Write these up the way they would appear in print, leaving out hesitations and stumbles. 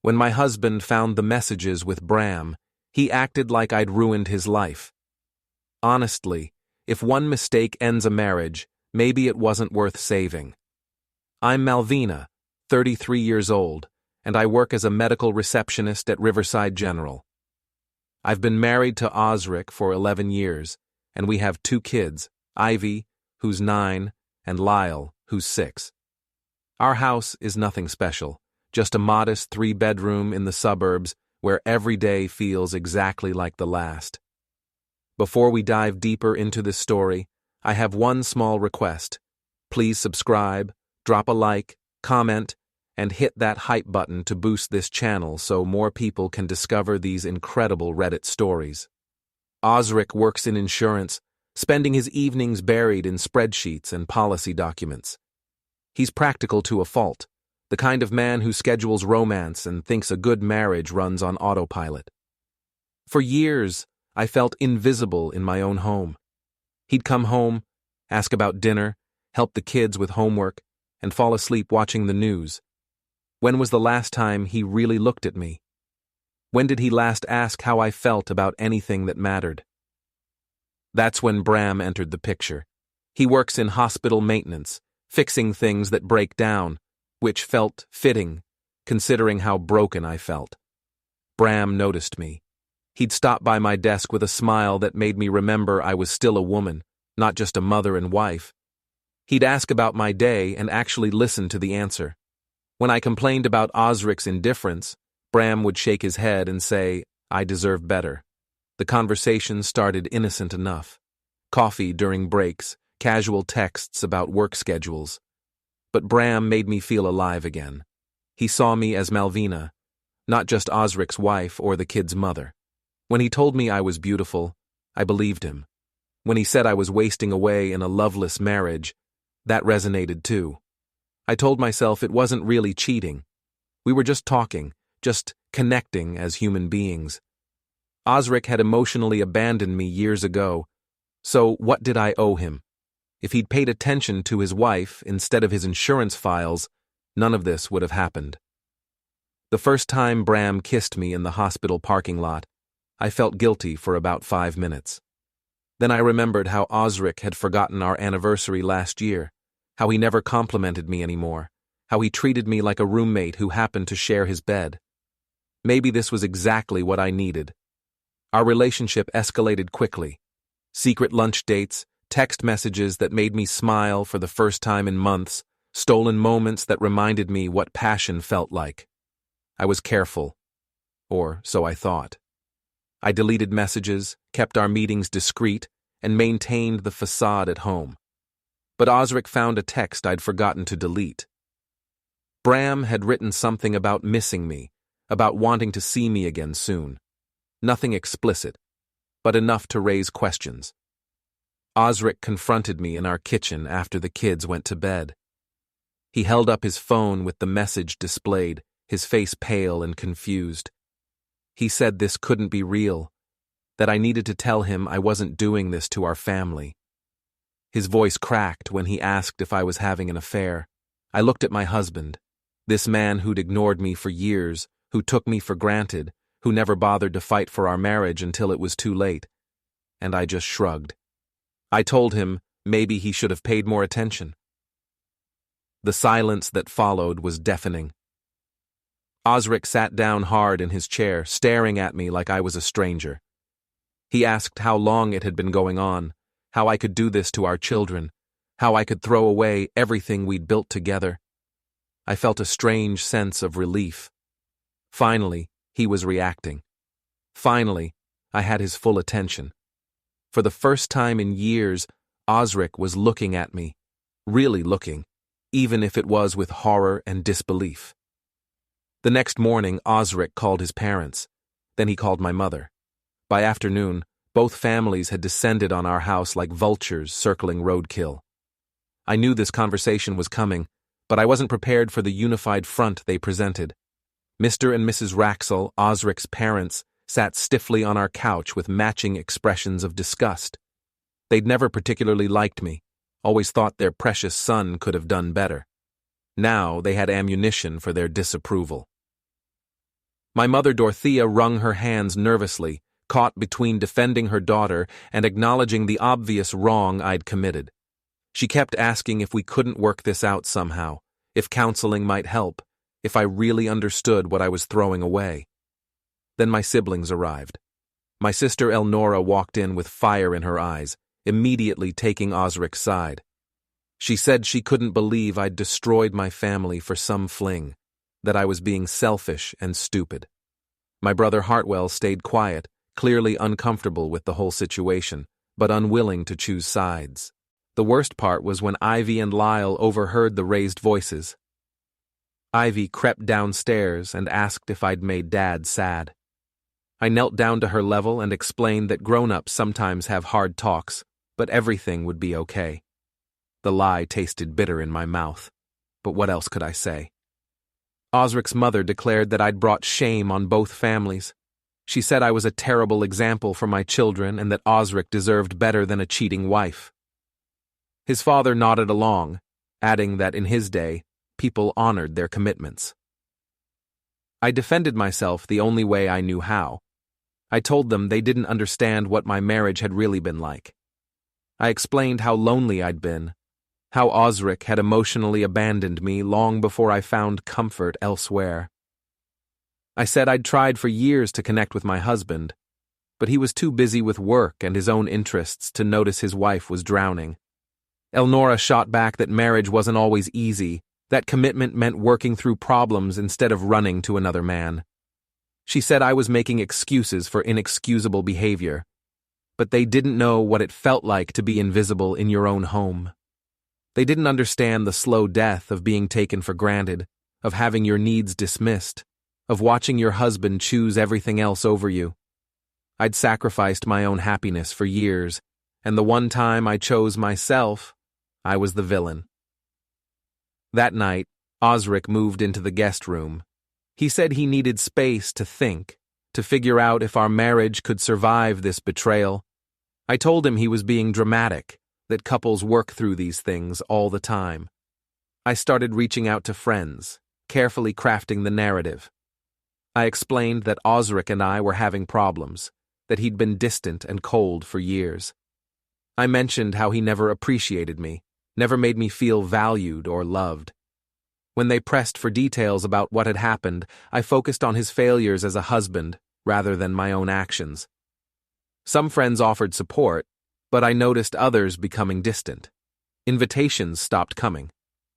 When my husband found the messages with Bram, he acted like I'd ruined his life. Honestly, if one mistake ends a marriage, maybe it wasn't worth saving. I'm Malvina, 33 years old, and I work as a medical receptionist at Riverside General. I've been married to Osric for 11 years, and we have 2 kids, Ivy, who's 9, and Lyle, who's 6. Our house is nothing special, just a modest 3-bedroom in the suburbs where every day feels exactly like the last. Before we dive deeper into this story, I have one small request. Please subscribe, drop a like, comment, and hit that hype button to boost this channel so more people can discover these incredible Reddit stories. Osric works in insurance, spending his evenings buried in spreadsheets and policy documents. He's practical to a fault, the kind of man who schedules romance and thinks a good marriage runs on autopilot. For years, I felt invisible in my own home. He'd come home, ask about dinner, help the kids with homework, and fall asleep watching the news. When was the last time he really looked at me? When did he last ask how I felt about anything that mattered? That's when Bram entered the picture. He works in hospital maintenance, fixing things that break down, which felt fitting, considering how broken I felt. Bram noticed me. He'd stop by my desk with a smile that made me remember I was still a woman, not just a mother and wife. He'd ask about my day and actually listen to the answer. When I complained about Osric's indifference, Bram would shake his head and say, "I deserve better." The conversation started innocent enough. Coffee during breaks, casual texts about work schedules. But Bram made me feel alive again. He saw me as Malvina, not just Osric's wife or the kid's mother. When he told me I was beautiful, I believed him. When he said I was wasting away in a loveless marriage, that resonated too. I told myself it wasn't really cheating. We were just talking, just connecting as human beings. Osric had emotionally abandoned me years ago, so what did I owe him? If he'd paid attention to his wife instead of his insurance files, none of this would have happened. The first time Bram kissed me in the hospital parking lot, I felt guilty for about 5 minutes. Then I remembered how Osric had forgotten our anniversary last year, how he never complimented me anymore, how he treated me like a roommate who happened to share his bed. Maybe this was exactly what I needed. Our relationship escalated quickly. Secret lunch dates, text messages that made me smile for the first time in months, stolen moments that reminded me what passion felt like. I was careful, or so I thought. I deleted messages, kept our meetings discreet, and maintained the facade at home. But Osric found a text I'd forgotten to delete. Bram had written something about missing me, about wanting to see me again soon. Nothing explicit, but enough to raise questions. Osric confronted me in our kitchen after the kids went to bed. He held up his phone with the message displayed, his face pale and confused. He said this couldn't be real, that I needed to tell him I wasn't doing this to our family. His voice cracked when he asked if I was having an affair. I looked at my husband, this man who'd ignored me for years, who took me for granted, who never bothered to fight for our marriage until it was too late. And I just shrugged. I told him maybe he should have paid more attention. The silence that followed was deafening. Osric sat down hard in his chair, staring at me like I was a stranger. He asked how long it had been going on, how I could do this to our children, how I could throw away everything we'd built together. I felt a strange sense of relief. Finally, he was reacting. Finally, I had his full attention. For the first time in years, Osric was looking at me, really looking, even if it was with horror and disbelief. The next morning, Osric called his parents. Then he called my mother. By afternoon, both families had descended on our house like vultures circling roadkill. I knew this conversation was coming, but I wasn't prepared for the unified front they presented. Mr. and Mrs. Raxel, Osric's parents, sat stiffly on our couch with matching expressions of disgust. They'd never particularly liked me, always thought their precious son could have done better. Now they had ammunition for their disapproval. My mother Dorothea wrung her hands nervously, caught between defending her daughter and acknowledging the obvious wrong I'd committed. She kept asking if we couldn't work this out somehow, if counseling might help, if I really understood what I was throwing away. Then my siblings arrived. My sister Elnora walked in with fire in her eyes, immediately taking Osric's side. She said she couldn't believe I'd destroyed my family for some fling, that I was being selfish and stupid. My brother Hartwell stayed quiet, clearly uncomfortable with the whole situation, but unwilling to choose sides. The worst part was when Ivy and Lyle overheard the raised voices. Ivy crept downstairs and asked if I'd made Dad sad. I knelt down to her level and explained that grown-ups sometimes have hard talks, but everything would be okay. The lie tasted bitter in my mouth, but what else could I say? Osric's mother declared that I'd brought shame on both families. She said I was a terrible example for my children and that Osric deserved better than a cheating wife. His father nodded along, adding that in his day, people honored their commitments. I defended myself the only way I knew how. I told them they didn't understand what my marriage had really been like. I explained how lonely I'd been, how Osric had emotionally abandoned me long before I found comfort elsewhere. I said I'd tried for years to connect with my husband, but he was too busy with work and his own interests to notice his wife was drowning. Elnora shot back that marriage wasn't always easy, that commitment meant working through problems instead of running to another man. She said I was making excuses for inexcusable behavior, but they didn't know what it felt like to be invisible in your own home. They didn't understand the slow death of being taken for granted, of having your needs dismissed, of watching your husband choose everything else over you. I'd sacrificed my own happiness for years, and the one time I chose myself, I was the villain. That night, Osric moved into the guest room. He said he needed space to think, to figure out if our marriage could survive this betrayal. I told him he was being dramatic, that couples work through these things all the time. I started reaching out to friends, carefully crafting the narrative. I explained that Osric and I were having problems, that he'd been distant and cold for years. I mentioned how he never appreciated me, never made me feel valued or loved. When they pressed for details about what had happened, I focused on his failures as a husband rather than my own actions. Some friends offered support, but I noticed others becoming distant. Invitations stopped coming.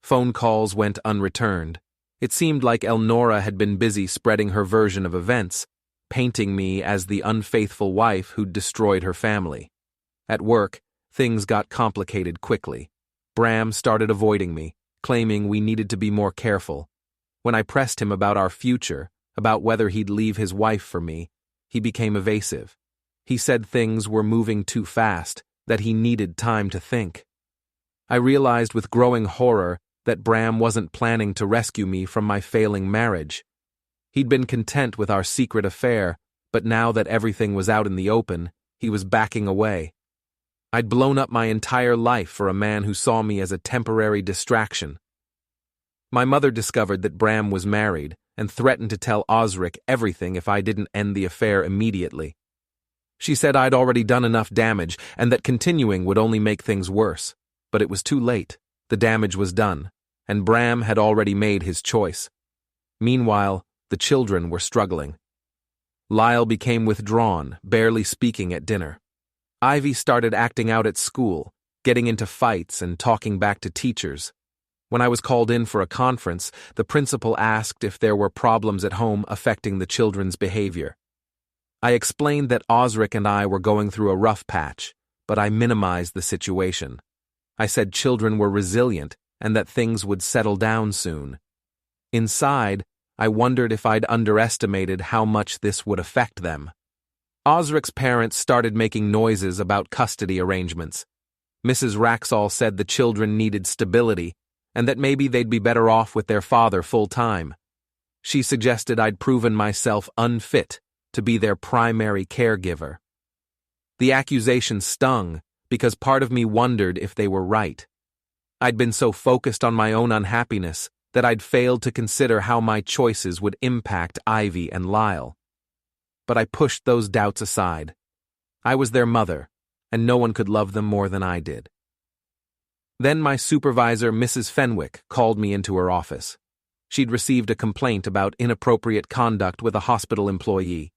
Phone calls went unreturned. It seemed like Elnora had been busy spreading her version of events, painting me as the unfaithful wife who'd destroyed her family. At work, things got complicated quickly. Bram started avoiding me, claiming we needed to be more careful. When I pressed him about our future, about whether he'd leave his wife for me, he became evasive. He said things were moving too fast, that he needed time to think. I realized with growing horror that Bram wasn't planning to rescue me from my failing marriage. He'd been content with our secret affair, but now that everything was out in the open, he was backing away. I'd blown up my entire life for a man who saw me as a temporary distraction. My mother discovered that Bram was married and threatened to tell Osric everything if I didn't end the affair immediately. She said I'd already done enough damage and that continuing would only make things worse, but it was too late. The damage was done, and Bram had already made his choice. Meanwhile, the children were struggling. Lyle became withdrawn, barely speaking at dinner. Ivy started acting out at school, getting into fights and talking back to teachers. When I was called in for a conference, the principal asked if there were problems at home affecting the children's behavior. I explained that Osric and I were going through a rough patch, but I minimized the situation. I said children were resilient and that things would settle down soon. Inside, I wondered if I'd underestimated how much this would affect them. Osric's parents started making noises about custody arrangements. Mrs. Raxall said the children needed stability and that maybe they'd be better off with their father full-time. She suggested I'd proven myself unfit to be their primary caregiver. The accusation stung because part of me wondered if they were right. I'd been so focused on my own unhappiness that I'd failed to consider how my choices would impact Ivy and Lyle. But I pushed those doubts aside. I was their mother, and no one could love them more than I did. Then my supervisor, Mrs. Fenwick, called me into her office. She'd received a complaint about inappropriate conduct with a hospital employee.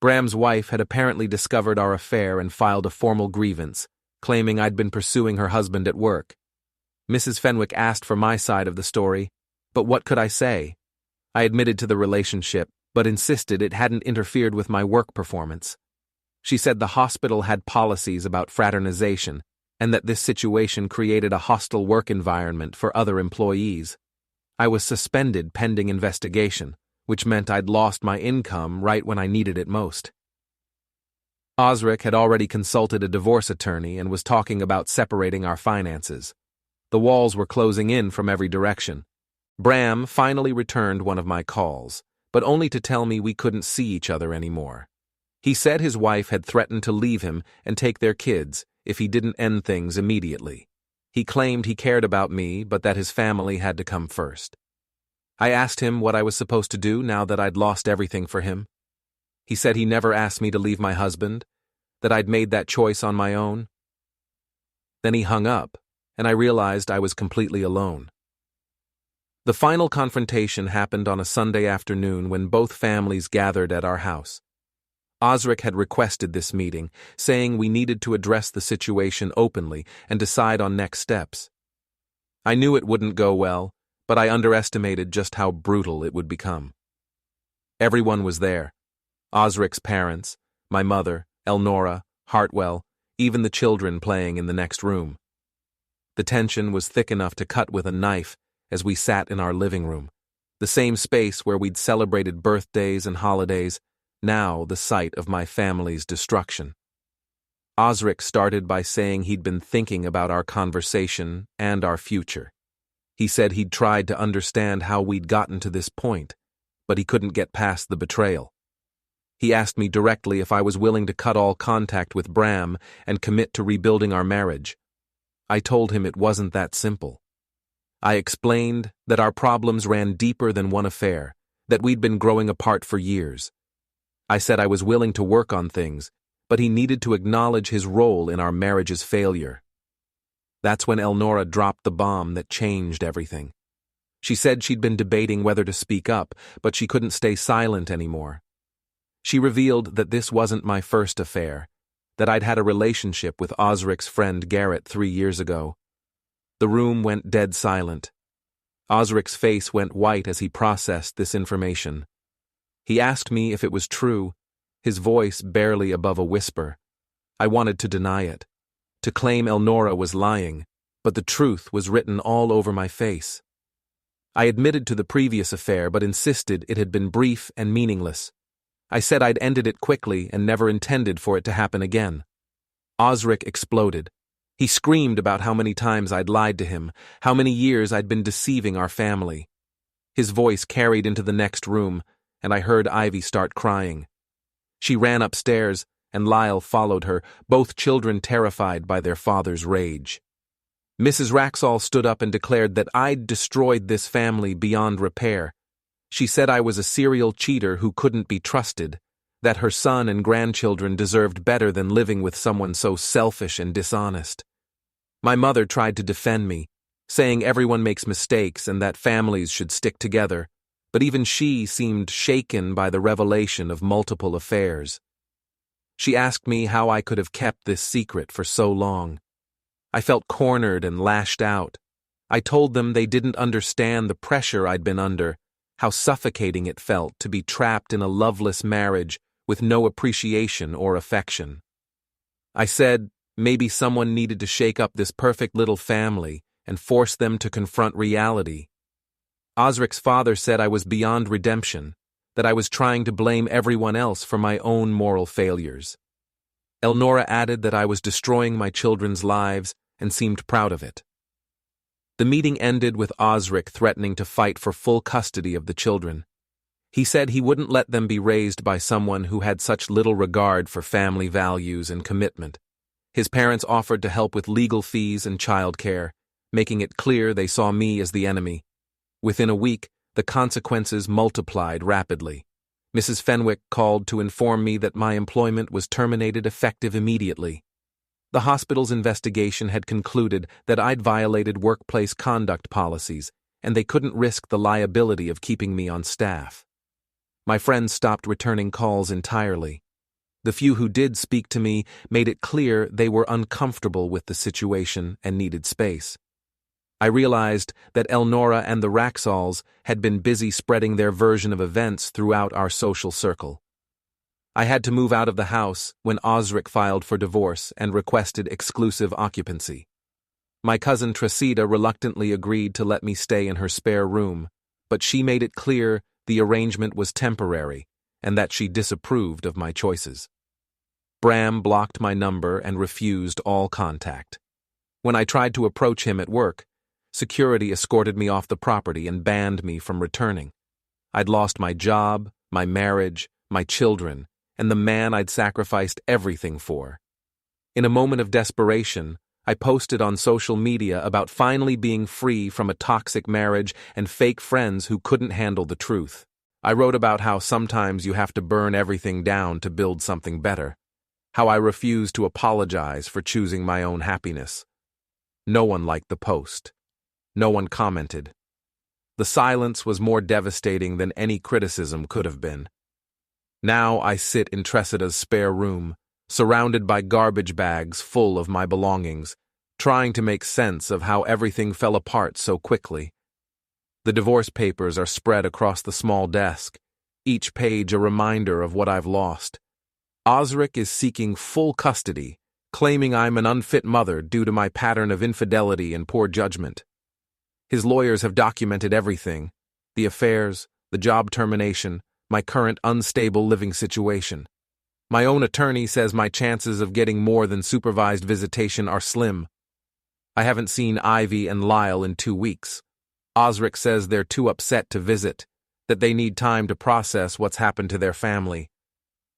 Bram's wife had apparently discovered our affair and filed a formal grievance, claiming I'd been pursuing her husband at work. Mrs. Fenwick asked for my side of the story, but what could I say? I admitted to the relationship, but insisted it hadn't interfered with my work performance. She said the hospital had policies about fraternization, and that this situation created a hostile work environment for other employees. I was suspended pending investigation, which meant I'd lost my income right when I needed it most. Osric had already consulted a divorce attorney and was talking about separating our finances. The walls were closing in from every direction. Bram finally returned one of my calls, but only to tell me we couldn't see each other anymore. He said his wife had threatened to leave him and take their kids if he didn't end things immediately. He claimed he cared about me, but that his family had to come first. I asked him what I was supposed to do now that I'd lost everything for him. He said he never asked me to leave my husband, that I'd made that choice on my own. Then he hung up, and I realized I was completely alone. The final confrontation happened on a Sunday afternoon when both families gathered at our house. Osric had requested this meeting, saying we needed to address the situation openly and decide on next steps. I knew it wouldn't go well, but I underestimated just how brutal it would become. Everyone was there. Osric's parents, my mother, Elnora, Hartwell, even the children playing in the next room. The tension was thick enough to cut with a knife as we sat in our living room, the same space where we'd celebrated birthdays and holidays, now the site of my family's destruction. Osric started by saying he'd been thinking about our conversation and our future. He said he'd tried to understand how we'd gotten to this point, but he couldn't get past the betrayal. He asked me directly if I was willing to cut all contact with Bram and commit to rebuilding our marriage. I told him it wasn't that simple. I explained that our problems ran deeper than one affair, that we'd been growing apart for years. I said I was willing to work on things, but he needed to acknowledge his role in our marriage's failure. That's when Elnora dropped the bomb that changed everything. She said she'd been debating whether to speak up, but she couldn't stay silent anymore. She revealed that this wasn't my first affair, that I'd had a relationship with Osric's friend Garrett 3 years ago. The room went dead silent. Osric's face went white as he processed this information. He asked me if it was true, his voice barely above a whisper. I wanted to deny it, to claim Elnora was lying, but the truth was written all over my face. I admitted to the previous affair but insisted it had been brief and meaningless. I said I'd ended it quickly and never intended for it to happen again. Osric exploded. He screamed about how many times I'd lied to him, how many years I'd been deceiving our family. His voice carried into the next room, and I heard Ivy start crying. She ran upstairs, and Lyle followed her, both children terrified by their father's rage. Mrs. Wraxall stood up and declared that I'd destroyed this family beyond repair. She said I was a serial cheater who couldn't be trusted, that her son and grandchildren deserved better than living with someone so selfish and dishonest. My mother tried to defend me, saying everyone makes mistakes and that families should stick together, but even she seemed shaken by the revelation of multiple affairs. She asked me how I could have kept this secret for so long. I felt cornered and lashed out. I told them they didn't understand the pressure I'd been under, how suffocating it felt to be trapped in a loveless marriage with no appreciation or affection. I said maybe someone needed to shake up this perfect little family and force them to confront reality. Osric's father said I was beyond redemption, that I was trying to blame everyone else for my own moral failures. Elnora added that I was destroying my children's lives and seemed proud of it. The meeting ended with Osric threatening to fight for full custody of the children. He said he wouldn't let them be raised by someone who had such little regard for family values and commitment. His parents offered to help with legal fees and childcare, making it clear they saw me as the enemy. Within a week, the consequences multiplied rapidly. Mrs. Fenwick called to inform me that my employment was terminated effective immediately. The hospital's investigation had concluded that I'd violated workplace conduct policies, and they couldn't risk the liability of keeping me on staff. My friends stopped returning calls entirely. The few who did speak to me made it clear they were uncomfortable with the situation and needed space. I realized that Elnora and the Raxalls had been busy spreading their version of events throughout our social circle. I had to move out of the house when Osric filed for divorce and requested exclusive occupancy. My cousin Tresida reluctantly agreed to let me stay in her spare room, but she made it clear the arrangement was temporary and that she disapproved of my choices. Bram blocked my number and refused all contact. When I tried to approach him at work, security escorted me off the property and banned me from returning. I'd lost my job, my marriage, my children, and the man I'd sacrificed everything for. In a moment of desperation, I posted on social media about finally being free from a toxic marriage and fake friends who couldn't handle the truth. I wrote about how sometimes you have to burn everything down to build something better, how I refused to apologize for choosing my own happiness. No one liked the post. No one commented. The silence was more devastating than any criticism could have been. Now I sit in Tresida's spare room, surrounded by garbage bags full of my belongings, trying to make sense of how everything fell apart so quickly. The divorce papers are spread across the small desk, each page a reminder of what I've lost. Osric is seeking full custody, claiming I'm an unfit mother due to my pattern of infidelity and poor judgment. His lawyers have documented everything: the affairs, the job termination, my current unstable living situation. My own attorney says my chances of getting more than supervised visitation are slim. I haven't seen Ivy and Lyle in 2 weeks. Osric says they're too upset to visit, that they need time to process what's happened to their family.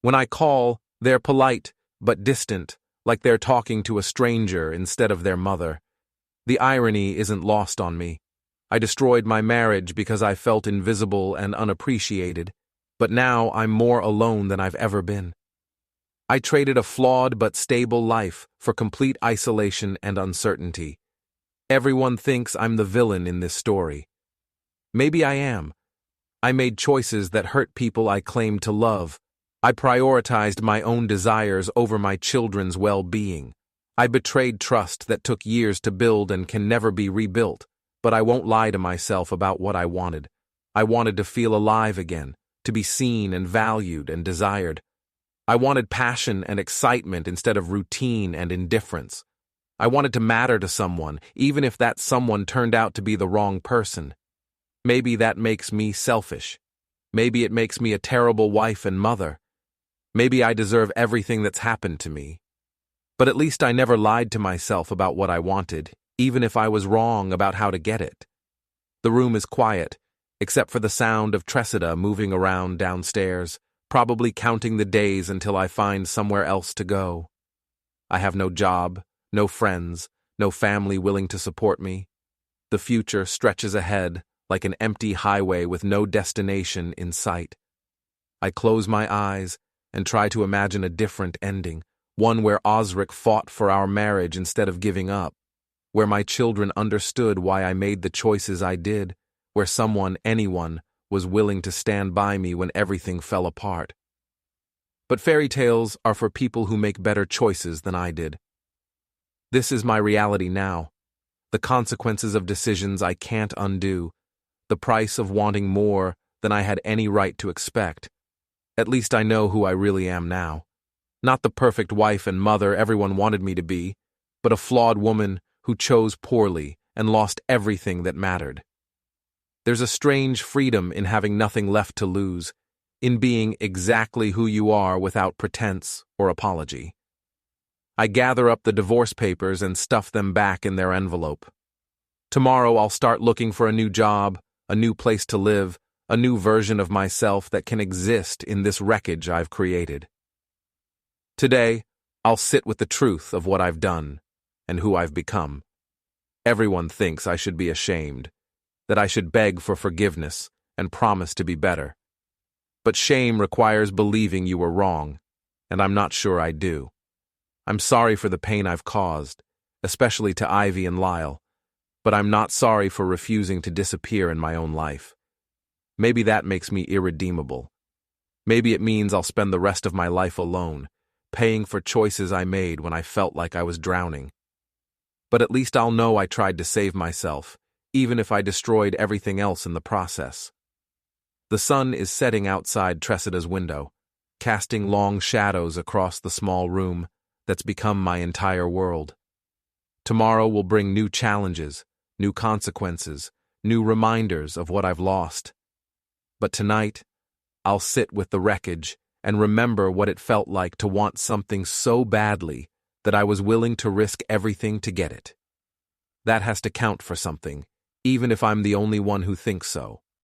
When I call, they're polite, but distant, like they're talking to a stranger instead of their mother. The irony isn't lost on me. I destroyed my marriage because I felt invisible and unappreciated, but now I'm more alone than I've ever been. I traded a flawed but stable life for complete isolation and uncertainty. Everyone thinks I'm the villain in this story. Maybe I am. I made choices that hurt people I claimed to love. I prioritized my own desires over my children's well-being. I betrayed trust that took years to build and can never be rebuilt, but I won't lie to myself about what I wanted. I wanted to feel alive again, to be seen and valued and desired. I wanted passion and excitement instead of routine and indifference. I wanted to matter to someone, even if that someone turned out to be the wrong person. Maybe that makes me selfish. Maybe it makes me a terrible wife and mother. Maybe I deserve everything that's happened to me. But at least I never lied to myself about what I wanted, even if I was wrong about how to get it. The room is quiet, except for the sound of Tresida moving around downstairs, probably counting the days until I find somewhere else to go. I have no job, no friends, no family willing to support me. The future stretches ahead like an empty highway with no destination in sight. I close my eyes and try to imagine a different ending, one where Osric fought for our marriage instead of giving up, where my children understood why I made the choices I did, where someone, anyone, was willing to stand by me when everything fell apart. But fairy tales are for people who make better choices than I did. This is my reality now, the consequences of decisions I can't undo, the price of wanting more than I had any right to expect. At least I know who I really am now. Not the perfect wife and mother everyone wanted me to be, but a flawed woman who chose poorly and lost everything that mattered. There's a strange freedom in having nothing left to lose, in being exactly who you are without pretense or apology. I gather up the divorce papers and stuff them back in their envelope. Tomorrow I'll start looking for a new job, a new place to live, a new version of myself that can exist in this wreckage I've created. Today, I'll sit with the truth of what I've done and who I've become. Everyone thinks I should be ashamed. that I should beg for forgiveness and promise to be better. But shame requires believing you were wrong, and I'm not sure I do. I'm sorry for the pain I've caused, especially to Ivy and Lyle, but I'm not sorry for refusing to disappear in my own life. Maybe that makes me irredeemable. Maybe it means I'll spend the rest of my life alone, paying for choices I made when I felt like I was drowning. But at least I'll know I tried to save myself, even if I destroyed everything else in the process. The sun is setting outside Tressida's window, casting long shadows across the small room that's become my entire world. Tomorrow will bring new challenges, new consequences, new reminders of what I've lost. But tonight, I'll sit with the wreckage and remember what it felt like to want something so badly that I was willing to risk everything to get it. That has to count for something, even if I'm the only one who thinks so.